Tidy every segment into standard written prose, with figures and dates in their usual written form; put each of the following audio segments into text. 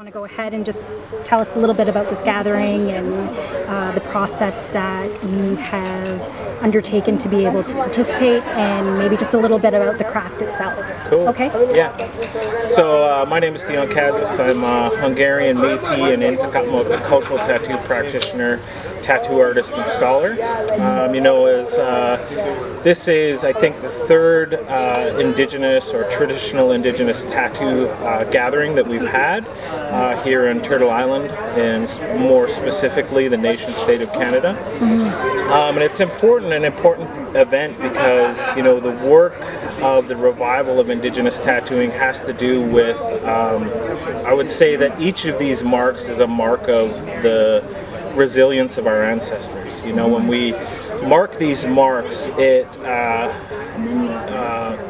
want to go ahead and just tell us a little bit about this gathering and the process that you have undertaken to be able to participate, and maybe just a little bit about the craft itself. Cool. Okay? Yeah. So my name is Dion Kaszas. I'm a Hungarian Métis and Indigenous cultural tattoo practitioner, tattoo artist, and scholar. This is, I think, the third Indigenous or traditional Indigenous tattoo gathering that we've had here in Turtle Island, and more specifically the nation-state of Canada. And it's an important event because, the work of the revival of Indigenous tattooing has to do with, I would say that each of these marks is a mark of the resilience of our ancestors. When we mark these marks, it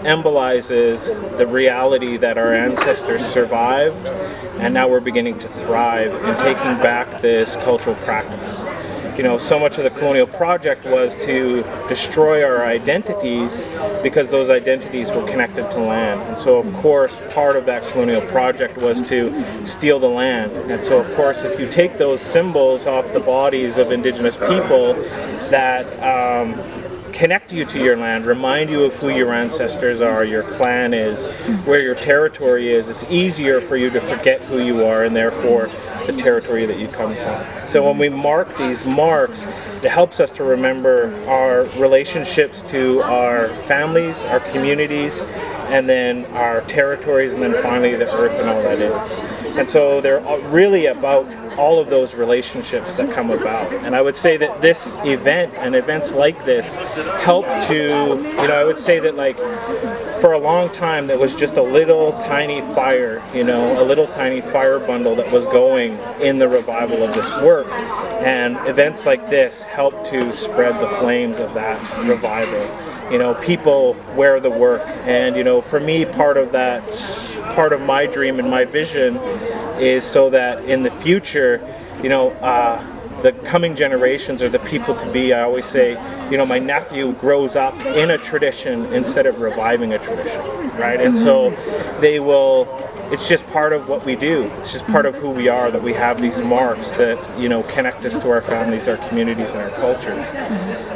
embolizes the reality that our ancestors survived, and now we're beginning to thrive in taking back this cultural practice. So much of the colonial project was to destroy our identities because those identities were connected to land. And so, of course, part of that colonial project was to steal the land. And so, of course, if you take those symbols off the bodies of Indigenous people that connect you to your land, remind you of who your ancestors are, your clan is, where your territory is, it's easier for you to forget who you are and therefore the territory that you come from. So when we mark these marks, it helps us to remember our relationships to our families, our communities, and then our territories, and then finally the earth and all that is. And so they're really about all of those relationships that come about. And I would say that this event and events like this help to, I would say that for a long time there was just a little tiny fire, a little tiny fire bundle that was going in the revival of this work. And events like this help to spread the flames of that revival. People wear the work. And, for me, part of my dream and my vision is so that in the future, the coming generations or the people to be, I always say, my nephew grows up in a tradition instead of reviving a tradition, right? And so it's just part of what we do. It's just part of who we are, that we have these marks that, connect us to our families, our communities, and our cultures.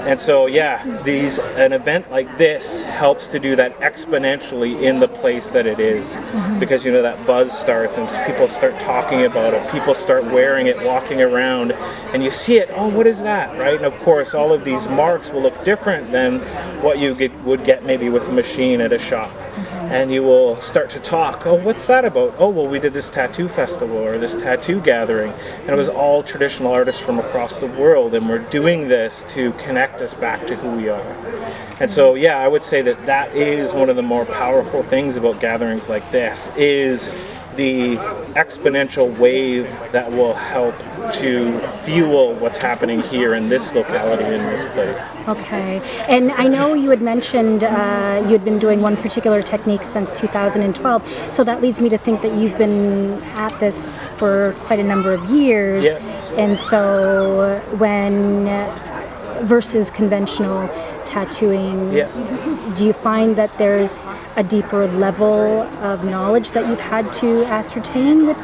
And so, an event like this helps to do that exponentially in the place that it is. Because, that buzz starts and people start talking about it. People start wearing it, walking around, and you see it, oh, what is that, right? And of course, all of these marks will look different than what you would get maybe with a machine at a shop. And you will start to talk, oh, what's that about? Oh, well, we did this tattoo festival or this tattoo gathering, and it was all traditional artists from across the world, and we're doing this to connect us back to who we are. And so, I would say that is one of the more powerful things about gatherings like this, is the exponential wave that will help to fuel what's happening here in this locality, in this place. Okay. And I know you had mentioned you had been doing one particular technique since 2012, so that leads me to think that you've been at this for quite a number of years. Yeah. And so versus conventional tattooing, do you find that there's a deeper level of knowledge that you've had to ascertain with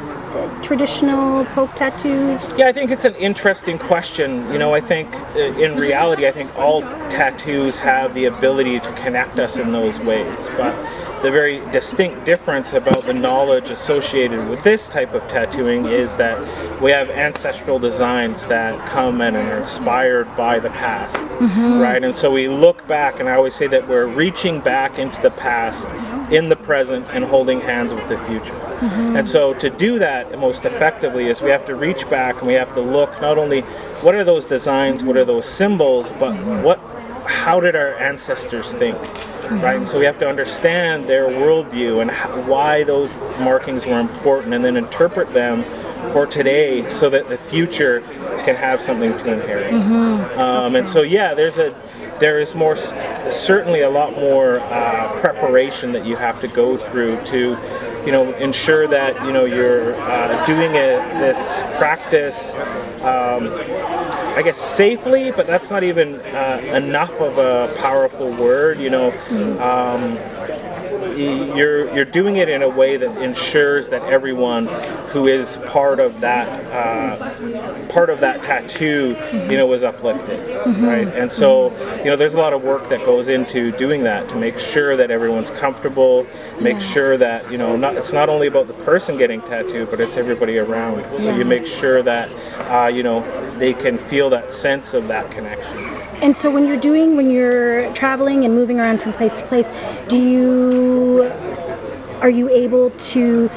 traditional folk tattoos? Yeah, I think it's an interesting question. I think in reality, all tattoos have the ability to connect us in those ways. But the very distinct difference about the knowledge associated with this type of tattooing is that we have ancestral designs that come and are inspired by the past, right? And so we look back, and I always say that we're reaching back into the past, in the present, and holding hands with the future. And so to do that most effectively is we have to reach back and we have to look not only what are those designs, what are those symbols, but how did our ancestors think? Right, and so we have to understand their worldview and why those markings were important, and then interpret them for today so that the future can have something to inherit. And so, there is certainly a lot more preparation that you have to go through to, ensure that you're doing this practice. I guess safely, but that's not even enough of a powerful word. You're doing it in a way that ensures that everyone who is part of that tattoo, you know, was uplifted, right? And so, you know, there's a lot of work that goes into doing that to make sure that everyone's comfortable, make sure that, you know, it's not only about the person getting tattooed, but it's everybody around. So you make sure that, you know, they can feel that sense of that connection. And so when you're traveling and moving around from place to place, are you able to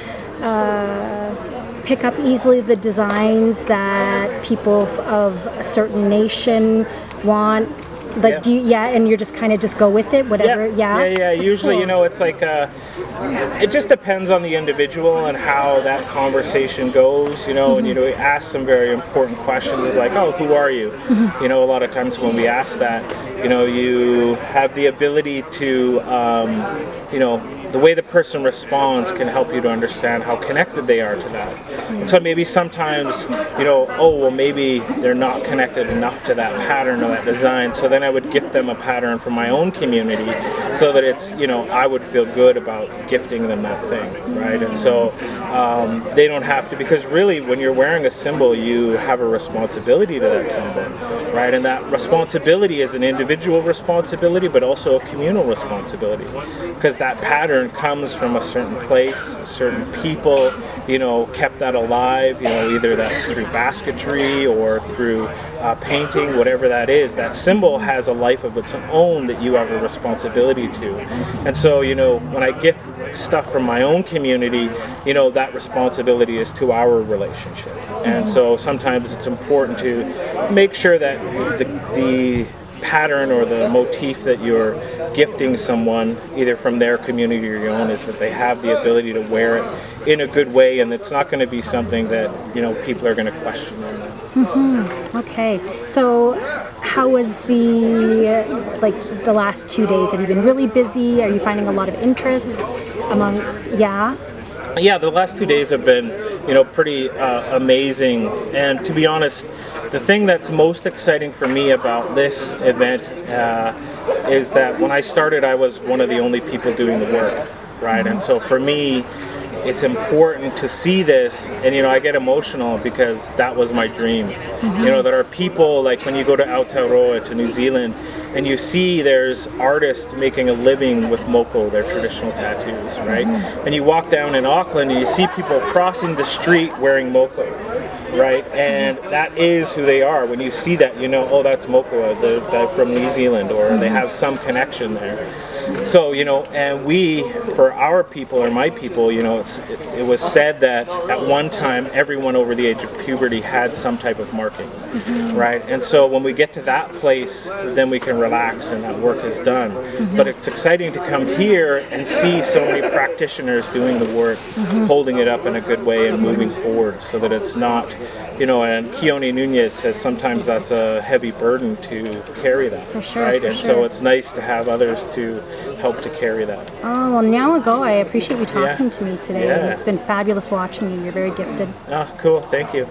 pick up easily the designs that people of a certain nation want? Like, and you're just kind of just go with it, whatever. Yeah. Usually, cool. You know, it's like it just depends on the individual and how that conversation goes. You know, and you know, we ask some very important questions, like, "Oh, who are you?" You know, a lot of times when we ask that, you know, you have the ability to, you know, the way the person responds can help you to understand how connected they are to that. And so maybe sometimes, you know, oh, well, maybe they're not connected enough to that pattern or that design. So then I would gift them a pattern from my own community so that it's, you know, I would feel good about gifting them that thing, right? And so they don't have to, because really when you're wearing a symbol, you have a responsibility to that symbol, right? And that responsibility is an individual responsibility, but also a communal responsibility, because that pattern comes from a certain place, certain people, you know, kept that alive, you know, either that's through basketry or through painting, whatever that is. That symbol has a life of its own that you have a responsibility to. And so, you know, when I gift stuff from my own community, you know, that responsibility is to our relationship. And so sometimes it's important to make sure that the pattern or the motif that you're gifting someone, either from their community or your own, is that they have the ability to wear it in a good way, and it's not going to be something that, you know, people are going to question. Okay, so how was the last 2 days? Have you been really busy? Are you finding a lot of interest amongst? Yeah, the last 2 days have been, you know, pretty amazing. And to be honest, the thing that's most exciting for me about this event is that when I started, I was one of the only people doing the work, right? And so for me, it's important to see this, and you know, I get emotional because that was my dream. You know, there are people, like when you go to Aotearoa, to New Zealand, and you see there's artists making a living with moko, their traditional tattoos, right? And you walk down in Auckland and you see people crossing the street wearing moko, right? And that is who they are. When you see that, you know, oh, that's moko, they're from New Zealand, or they have some connection there. So, you know, and we, for our people, or my people, you know, it was said that at one time everyone over the age of puberty had some type of marking, right? And so when we get to that place, then we can relax and that work is done. But it's exciting to come here and see so many practitioners doing the work, holding it up in a good way and moving forward, so that it's not, you know, and Keone Nunez says sometimes that's a heavy burden to carry that, right? And so it's nice to have others to help to carry that. Oh, well, now I appreciate you talking to me today. It's been fabulous watching you. You're very gifted. Oh, cool. Thank you.